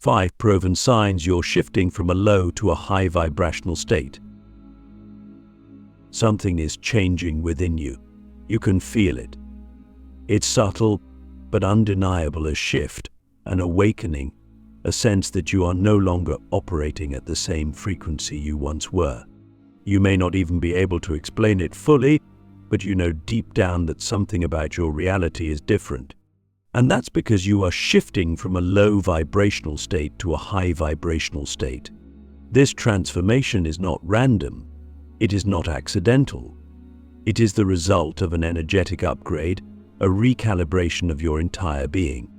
5 proven signs you're shifting from a low to a high vibrational state. Something is changing within you. You can feel it. It's subtle but undeniable, a shift, an awakening, a sense that you are no longer operating at the same frequency you once were. You may not even be able to explain it fully, but you know deep down that something about your reality is different. And that's because you are shifting from a low vibrational state to a high vibrational state. This transformation is not random. It is not accidental. It is the result of an energetic upgrade, a recalibration of your entire being.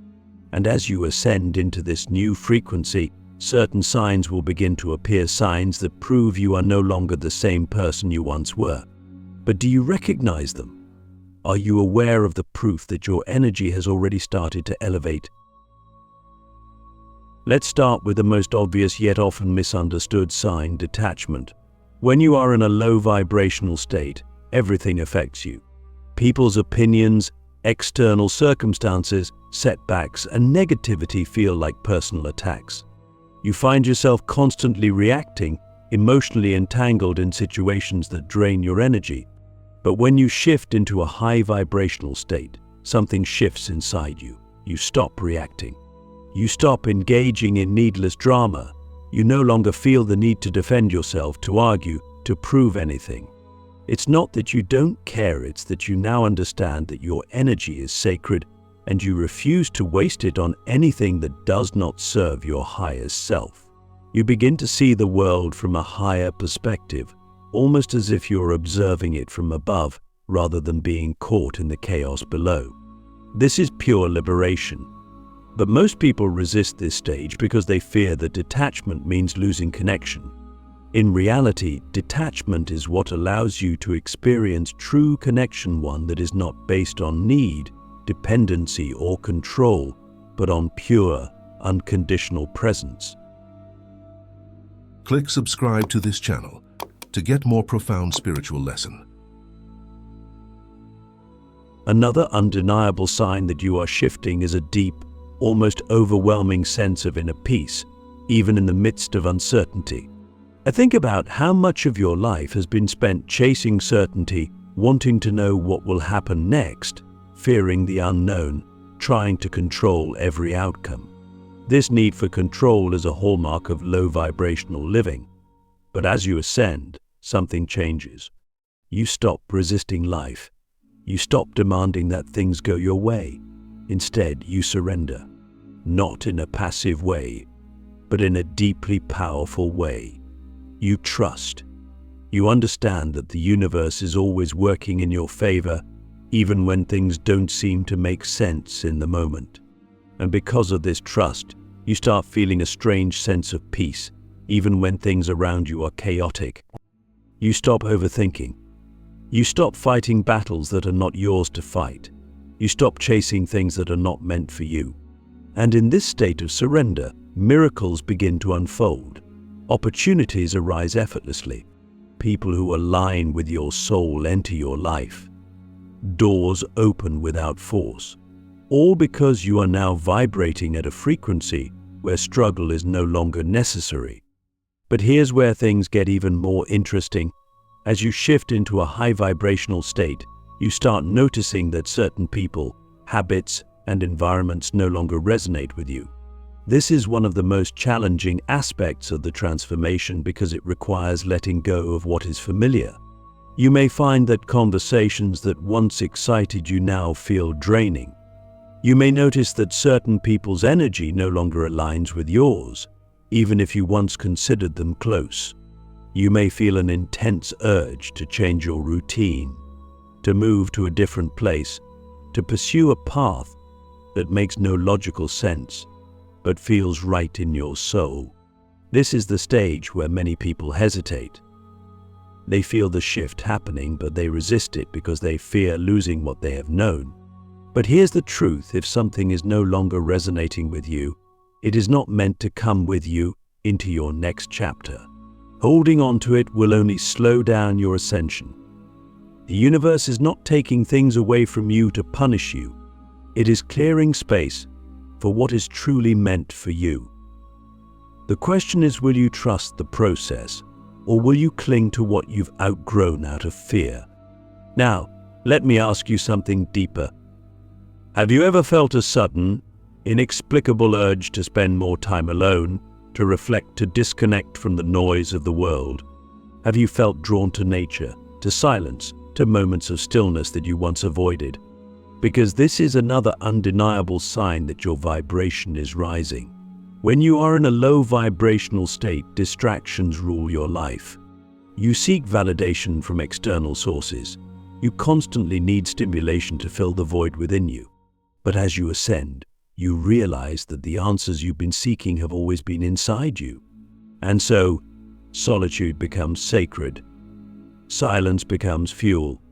And as you ascend into this new frequency, certain signs will begin to appear, signs that prove you are no longer the same person you once were. But do you recognize them? Are you aware of the proof that your energy has already started to elevate? Let's start with the most obvious yet often misunderstood sign: detachment. When you are in a low vibrational state, everything affects you. People's opinions, external circumstances, setbacks, and negativity feel like personal attacks. You find yourself constantly reacting, emotionally entangled in situations that drain your energy. But when you shift into a high vibrational state, something shifts inside you. You stop reacting. You stop engaging in needless drama. You no longer feel the need to defend yourself, to argue, to prove anything. It's not that you don't care, it's that you now understand that your energy is sacred and you refuse to waste it on anything that does not serve your highest self. You begin to see the world from a higher perspective, almost as if you're observing it from above rather than being caught in the chaos below. This is pure liberation. But most people resist this stage because they fear that detachment means losing connection. In reality, detachment is what allows you to experience true connection, one that is not based on need, dependency, or control, but on pure, unconditional presence. Click subscribe to this channel to get more profound spiritual lesson. Another undeniable sign that you are shifting is a deep, almost overwhelming sense of inner peace, even in the midst of uncertainty. Think about how much of your life has been spent chasing certainty, wanting to know what will happen next, fearing the unknown, trying to control every outcome. This need for control is a hallmark of low vibrational living. But as you ascend, something changes. You stop resisting life. You stop demanding that things go your way. Instead, you surrender, not in a passive way, but in a deeply powerful way. You trust. You understand that the universe is always working in your favor, even when things don't seem to make sense in the moment. And because of this trust, you start feeling a strange sense of peace, even when things around you are chaotic. You stop overthinking. You stop fighting battles that are not yours to fight. You stop chasing things that are not meant for you. And in this state of surrender, miracles begin to unfold. Opportunities arise effortlessly. People who align with your soul enter your life. Doors open without force. All because you are now vibrating at a frequency where struggle is no longer necessary. But here's where things get even more interesting. As you shift into a high vibrational state, you start noticing that certain people, habits, and environments no longer resonate with you. This is one of the most challenging aspects of the transformation because it requires letting go of what is familiar. You may find that conversations that once excited you now feel draining. You may notice that certain people's energy no longer aligns with yours, even if you once considered them close. You may feel an intense urge to change your routine, to move to a different place, to pursue a path that makes no logical sense, but feels right in your soul. This is the stage where many people hesitate. They feel the shift happening, but they resist it because they fear losing what they have known. But here's the truth: if something is no longer resonating with you, it is not meant to come with you into your next chapter. Holding on to it will only slow down your ascension. The universe is not taking things away from you to punish you. It is clearing space for what is truly meant for you. The question is, will you trust the process, or will you cling to what you've outgrown out of fear? Now, let me ask you something deeper. Have you ever felt a sudden, inexplicable urge to spend more time alone, to reflect, to disconnect from the noise of the world? Have you felt drawn to nature, to silence, to moments of stillness that you once avoided? Because this is another undeniable sign that your vibration is rising. When you are in a low vibrational state, distractions rule your life. You seek validation from external sources. You constantly need stimulation to fill the void within you. But as you ascend, you realize that the answers you've been seeking have always been inside you. And so, solitude becomes sacred. Silence becomes fuel.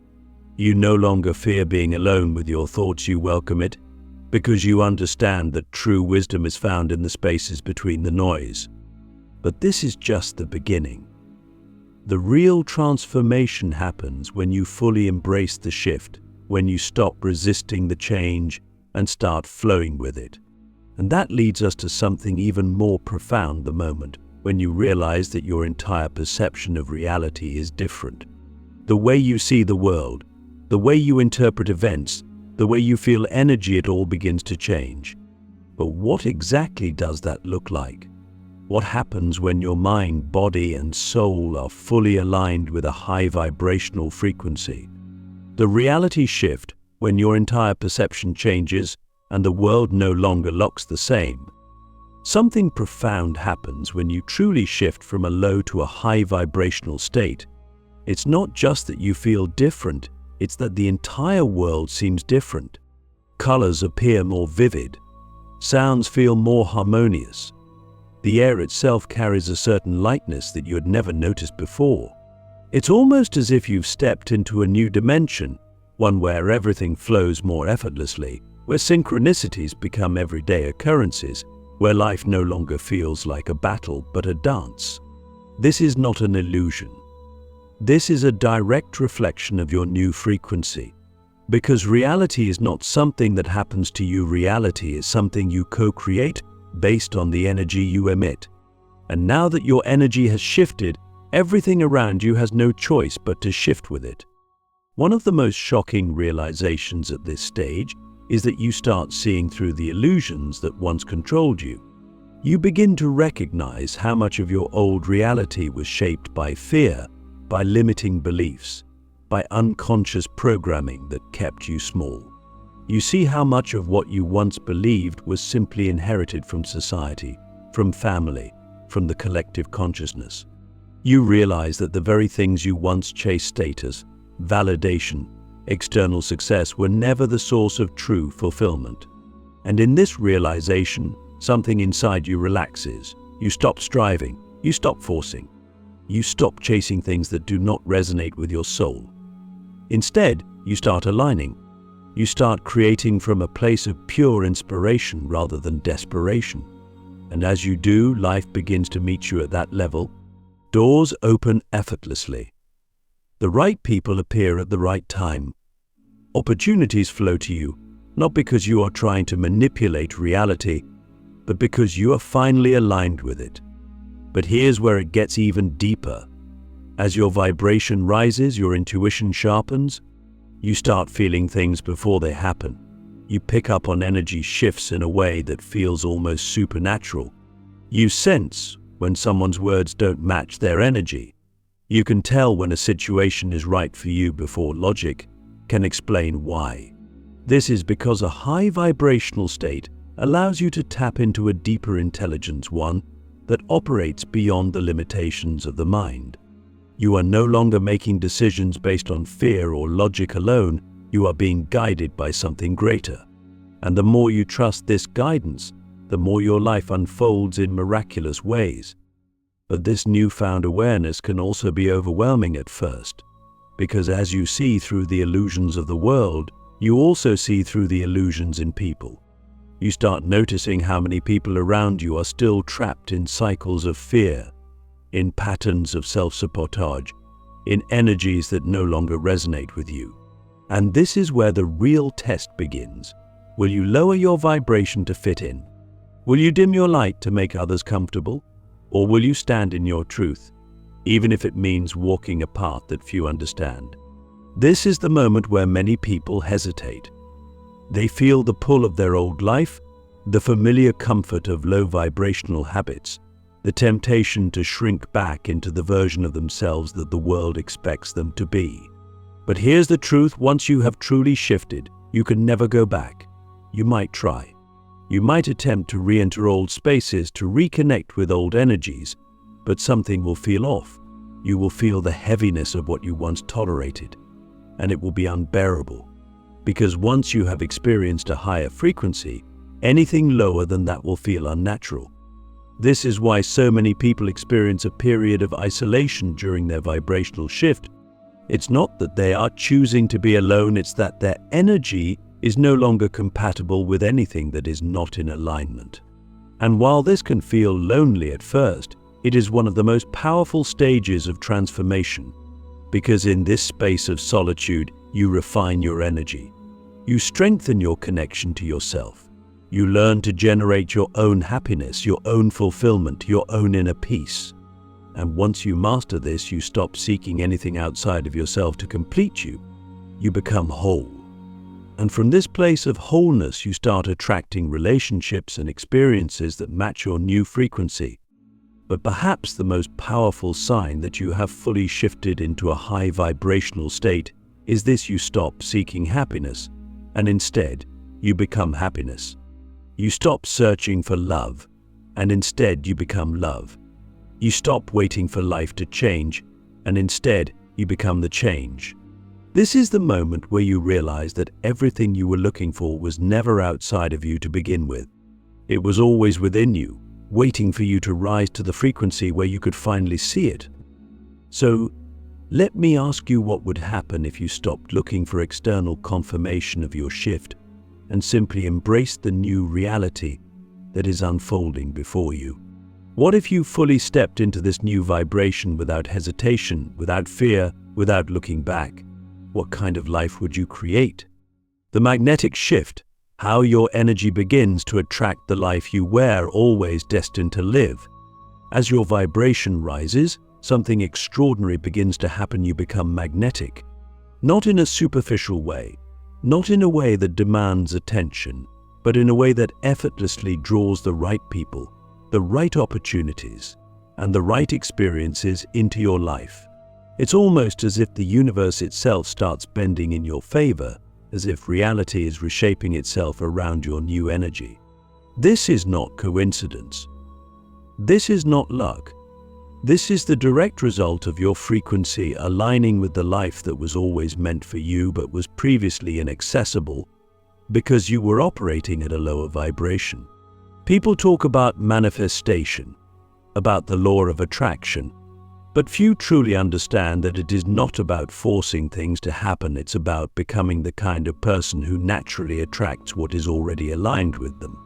You no longer fear being alone with your thoughts, you welcome it, because you understand that true wisdom is found in the spaces between the noise. But this is just the beginning. The real transformation happens when you fully embrace the shift, when you stop resisting the change and start flowing with it. And that leads us to something even more profound: the moment when you realize that your entire perception of reality is different. The way you see the world, the way you interpret events, the way you feel energy, it all begins to change. But what exactly does that look like? What happens when your mind, body, and soul are fully aligned with a high vibrational frequency? The reality shift, when your entire perception changes and the world no longer looks the same. Something profound happens when you truly shift from a low to a high vibrational state. It's not just that you feel different, it's that the entire world seems different. Colors appear more vivid. Sounds feel more harmonious. The air itself carries a certain lightness that you had never noticed before. It's almost as if you've stepped into a new dimension, one where everything flows more effortlessly, where synchronicities become everyday occurrences, where life no longer feels like a battle but a dance. This is not an illusion. This is a direct reflection of your new frequency. Because reality is not something that happens to you, reality is something you co-create based on the energy you emit. And now that your energy has shifted, everything around you has no choice but to shift with it. One of the most shocking realizations at this stage is that you start seeing through the illusions that once controlled you. You begin to recognize how much of your old reality was shaped by fear, by limiting beliefs, by unconscious programming that kept you small. You see how much of what you once believed was simply inherited from society, from family, from the collective consciousness. You realize that the very things you once chased, status, validation, external success, were never the source of true fulfillment. And in this realization, something inside you relaxes. You stop striving, you stop forcing. You stop chasing things that do not resonate with your soul. Instead, you start aligning. You start creating from a place of pure inspiration rather than desperation. And as you do, life begins to meet you at that level. Doors open effortlessly. The right people appear at the right time. Opportunities flow to you, not because you are trying to manipulate reality, but because you are finally aligned with it. But here's where it gets even deeper. As your vibration rises, your intuition sharpens. You start feeling things before they happen. You pick up on energy shifts in a way that feels almost supernatural. You sense when someone's words don't match their energy. You can tell when a situation is right for you before logic can explain why. This is because a high vibrational state allows you to tap into a deeper intelligence, one that operates beyond the limitations of the mind. You are no longer making decisions based on fear or logic alone. You are being guided by something greater. And the more you trust this guidance, the more your life unfolds in miraculous ways. But this newfound awareness can also be overwhelming at first, because as you see through the illusions of the world, you also see through the illusions in people. You start noticing how many people around you are still trapped in cycles of fear, in patterns of self-sabotage, in energies that no longer resonate with you. And this is where the real test begins. Will you lower your vibration to fit in? Will you dim your light to make others comfortable? Or will you stand in your truth, even if it means walking a path that few understand? This is the moment where many people hesitate. They feel the pull of their old life, the familiar comfort of low vibrational habits, the temptation to shrink back into the version of themselves that the world expects them to be. But here's the truth: once you have truly shifted, you can never go back. You might try. You might attempt to re-enter old spaces, to reconnect with old energies, but something will feel off. You will feel the heaviness of what you once tolerated, and it will be unbearable. Because once you have experienced a higher frequency, anything lower than that will feel unnatural. This is why so many people experience a period of isolation during their vibrational shift. It's not that they are choosing to be alone, it's that their energy is no longer compatible with anything that is not in alignment. And while this can feel lonely at first, it is one of the most powerful stages of transformation, because in this space of solitude, you refine your energy. You strengthen your connection to yourself. You learn to generate your own happiness, your own fulfillment, your own inner peace. And once you master this, you stop seeking anything outside of yourself to complete you. You become whole. And from this place of wholeness, you start attracting relationships and experiences that match your new frequency. But perhaps the most powerful sign that you have fully shifted into a high vibrational state is this: you stop seeking happiness, and instead, you become happiness. You stop searching for love, and instead you become love. You stop waiting for life to change, and instead you become the change. This is the moment where you realize that everything you were looking for was never outside of you to begin with. It was always within you, waiting for you to rise to the frequency where you could finally see it. So, let me ask you, what would happen if you stopped looking for external confirmation of your shift and simply embraced the new reality that is unfolding before you? What if you fully stepped into this new vibration without hesitation, without fear, without looking back? What kind of life would you create? The magnetic shift, how your energy begins to attract the life you were always destined to live. As your vibration rises, something extraordinary begins to happen. You become magnetic. Not in a superficial way, not in a way that demands attention, but in a way that effortlessly draws the right people, the right opportunities, and the right experiences into your life. It's almost as if the universe itself starts bending in your favor, as if reality is reshaping itself around your new energy. This is not coincidence. This is not luck. This is the direct result of your frequency aligning with the life that was always meant for you but was previously inaccessible because you were operating at a lower vibration. People talk about manifestation, about the law of attraction, but few truly understand that it is not about forcing things to happen. It's about becoming the kind of person who naturally attracts what is already aligned with them.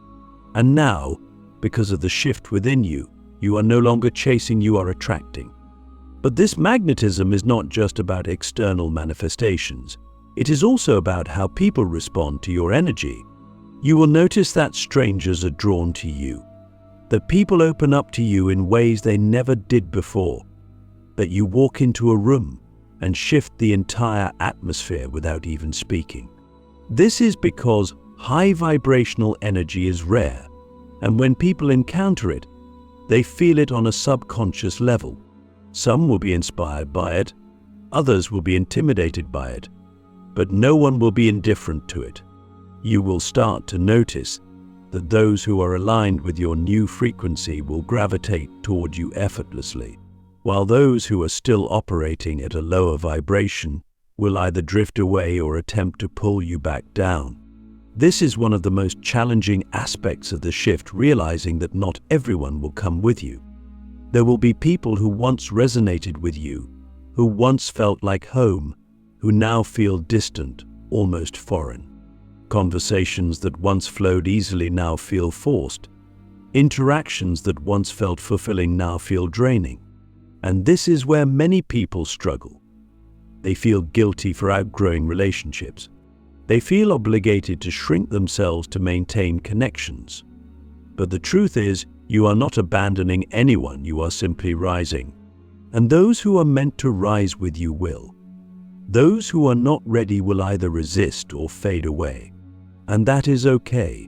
And now, because of the shift within you, you are no longer chasing, you are attracting. But this magnetism is not just about external manifestations. It is also about how people respond to your energy. You will notice that strangers are drawn to you, that people open up to you in ways they never did before, that you walk into a room and shift the entire atmosphere without even speaking. This is because high vibrational energy is rare, and when people encounter it, they feel it on a subconscious level. Some will be inspired by it, others will be intimidated by it, but no one will be indifferent to it. You will start to notice that those who are aligned with your new frequency will gravitate toward you effortlessly, while those who are still operating at a lower vibration will either drift away or attempt to pull you back down. This is one of the most challenging aspects of the shift, realizing that not everyone will come with you. There will be people who once resonated with you, who once felt like home, who now feel distant, almost foreign. Conversations that once flowed easily now feel forced. Interactions that once felt fulfilling now feel draining. And this is where many people struggle. They feel guilty for outgrowing relationships. They feel obligated to shrink themselves to maintain connections. But the truth is, You are not abandoning anyone, you are simply rising. And those who are meant to rise with you will. Those who are not ready will either resist or fade away. And that is okay,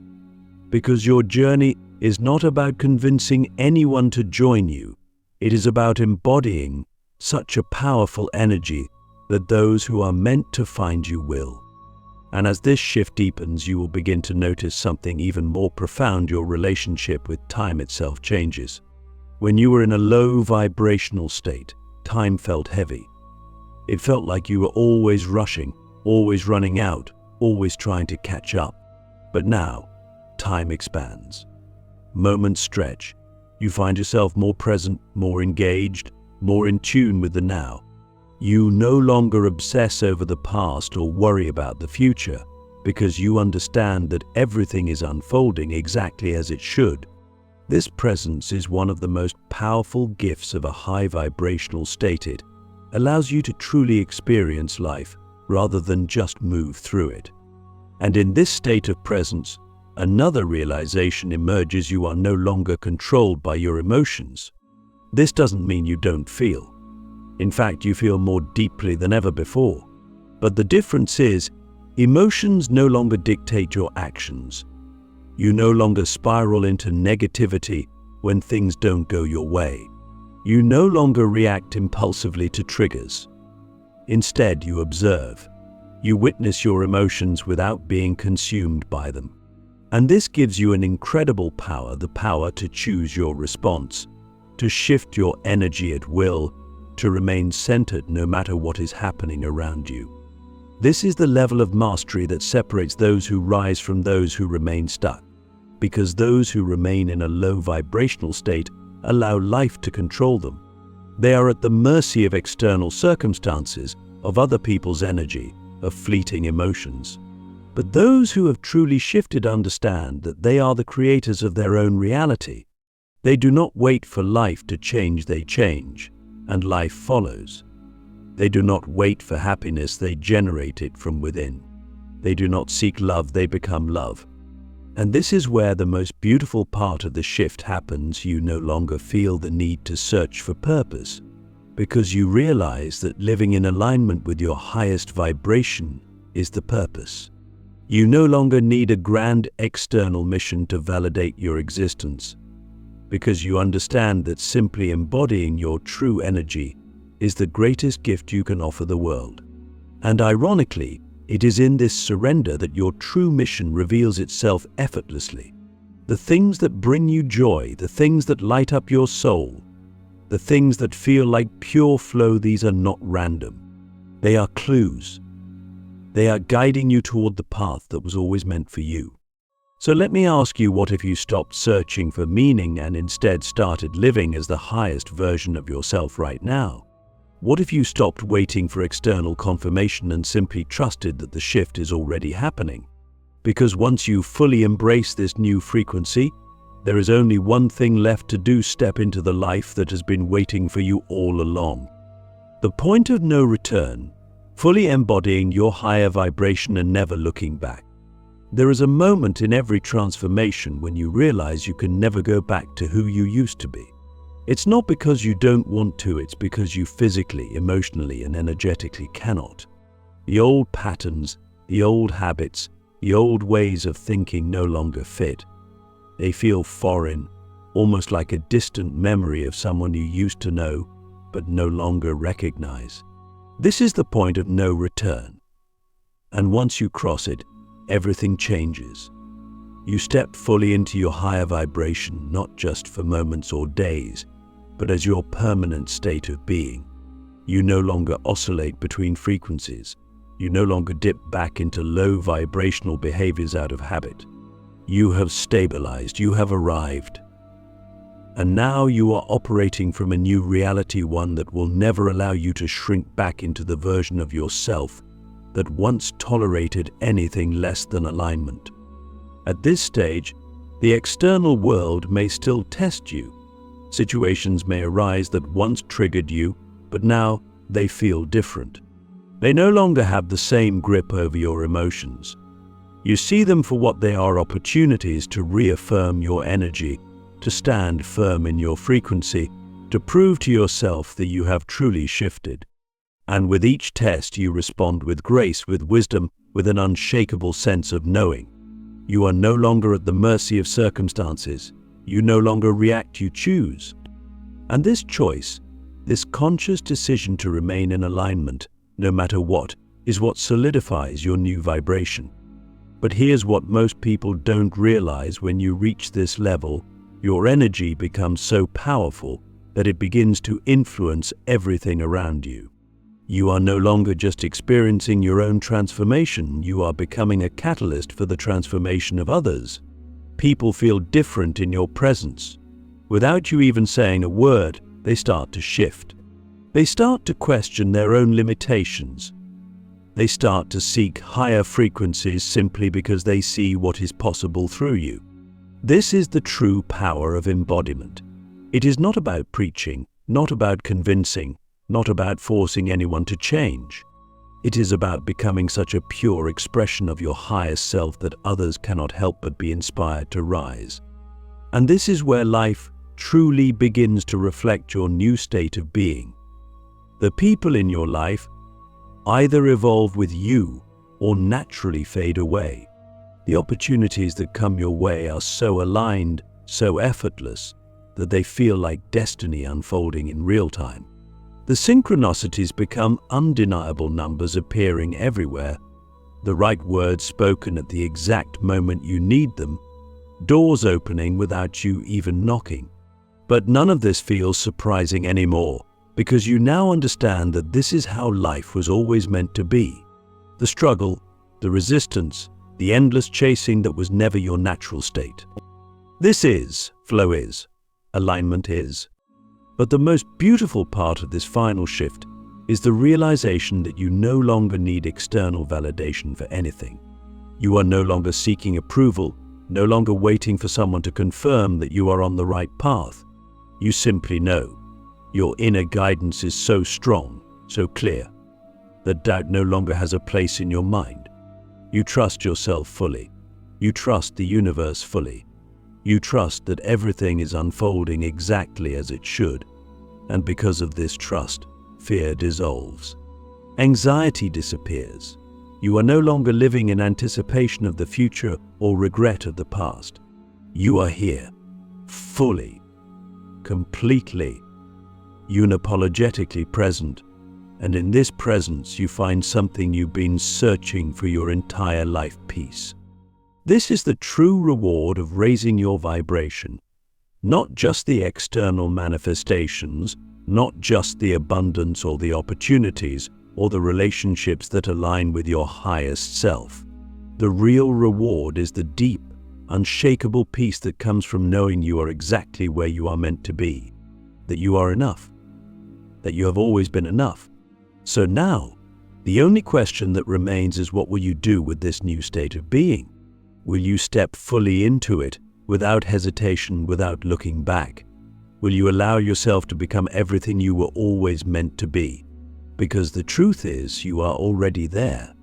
because your journey is not about convincing anyone to join you. It is about embodying such a powerful energy that those who are meant to find you will. And as this shift deepens, you will begin to notice something even more profound. Your relationship with time itself changes. When you were in a low vibrational state, time felt heavy. It felt like you were always rushing, always running out, always trying to catch up. But now, time expands. Moments stretch. You find yourself more present, more engaged, more in tune with the now. You no longer obsess over the past or worry about the future, because you understand that everything is unfolding exactly as it should. This presence is one of the most powerful gifts of a high vibrational state. It allows you to truly experience life rather than just move through it. And in this state of presence, another realization emerges: you are no longer controlled by your emotions. This doesn't mean you don't feel. In fact, you feel more deeply than ever before. But the difference is, emotions no longer dictate your actions. You no longer spiral into negativity when things don't go your way. You no longer react impulsively to triggers. Instead, you observe. You witness your emotions without being consumed by them. And this gives you an incredible power, the power to choose your response, to shift your energy at will, to remain centered no matter what is happening around you. This is the level of mastery that separates those who rise from those who remain stuck, because those who remain in a low vibrational state allow life to control them. They are at the mercy of external circumstances, of other people's energy, of fleeting emotions. But those who have truly shifted understand that they are the creators of their own reality. They do not wait for life to change, they change, and life follows. They do not wait for happiness, they generate it from within. They do not seek love, they become love. And this is where the most beautiful part of the shift happens. You no longer feel the need to search for purpose, because you realize that living in alignment with your highest vibration is the purpose. You no longer need a grand external mission to validate your existence, because you understand that simply embodying your true energy is the greatest gift you can offer the world. And ironically, it is in this surrender that your true mission reveals itself effortlessly. The things that bring you joy, the things that light up your soul, the things that feel like pure flow, these are not random. They are clues. They are guiding you toward the path that was always meant for you. So let me ask you, what if you stopped searching for meaning and instead started living as the highest version of yourself right now? What if you stopped waiting for external confirmation and simply trusted that the shift is already happening? Because once you fully embrace this new frequency, there is only one thing left to do: step into the life that has been waiting for you all along. The point of no return, fully embodying your higher vibration and never looking back. There is a moment in every transformation when you realize you can never go back to who you used to be. It's not because you don't want to, it's because you physically, emotionally, and energetically cannot. The old patterns, the old habits, the old ways of thinking no longer fit. They feel foreign, almost like a distant memory of someone you used to know, but no longer recognize. This is the point of no return. And once you cross it, everything changes. You step fully into your higher vibration, not just for moments or days, but as your permanent state of being. You no longer oscillate between frequencies. You no longer dip back into low vibrational behaviors out of habit. You have stabilized, you have arrived. And now you are operating from a new reality, one that will never allow you to shrink back into the version of yourself that once tolerated anything less than alignment. At this stage, the external world may still test you. Situations may arise that once triggered you, but now they feel different. They no longer have the same grip over your emotions. You see them for what they are: opportunities to reaffirm your energy, to stand firm in your frequency, to prove to yourself that you have truly shifted. And with each test you respond with grace, with wisdom, with an unshakable sense of knowing. You are no longer at the mercy of circumstances. You no longer react, you choose. And this choice, this conscious decision to remain in alignment, no matter what, is what solidifies your new vibration. But here's what most people don't realize: when you reach this level, your energy becomes so powerful that it begins to influence everything around you. You are no longer just experiencing your own transformation, you are becoming a catalyst for the transformation of others. People feel different in your presence. Without you even saying a word, they start to shift. They start to question their own limitations. They start to seek higher frequencies simply because they see what is possible through you. This is the true power of embodiment. It is not about preaching, not about convincing, not about forcing anyone to change. It is about becoming such a pure expression of your highest self that others cannot help but be inspired to rise. And this is where life truly begins to reflect your new state of being. The people in your life either evolve with you or naturally fade away. The opportunities that come your way are so aligned, so effortless, that they feel like destiny unfolding in real time. The synchronicities become undeniable, numbers appearing everywhere, the right words spoken at the exact moment you need them, doors opening without you even knocking. But none of this feels surprising anymore, because you now understand that this is how life was always meant to be. The struggle, the resistance, the endless chasing that was never your natural state. This is, flow is, alignment is. But the most beautiful part of this final shift is the realization that you no longer need external validation for anything. You are no longer seeking approval, no longer waiting for someone to confirm that you are on the right path. You simply know. Your inner guidance is so strong, so clear, that doubt no longer has a place in your mind. You trust yourself fully. You trust the universe fully. You trust that everything is unfolding exactly as it should. And because of this trust, fear dissolves. Anxiety disappears. You are no longer living in anticipation of the future or regret of the past. You are here, fully, completely, unapologetically present. And in this presence you find something you've been searching for your entire life: peace. This is the true reward of raising your vibration. Not just the external manifestations, not just the abundance or the opportunities or the relationships that align with your highest self. The real reward is the deep, unshakable peace that comes from knowing you are exactly where you are meant to be, that you are enough, that you have always been enough. So now, the only question that remains is, what will you do with this new state of being? Will you step fully into it, without hesitation, without looking back? Will you allow yourself to become everything you were always meant to be? Because the truth is, you are already there.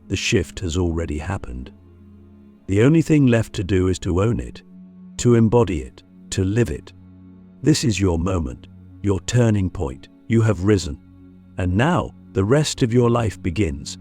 The shift has already happened. The only thing left to do is to own it, to embody it, to live it. This is your moment, your turning point. You have risen. And now, the rest of your life begins.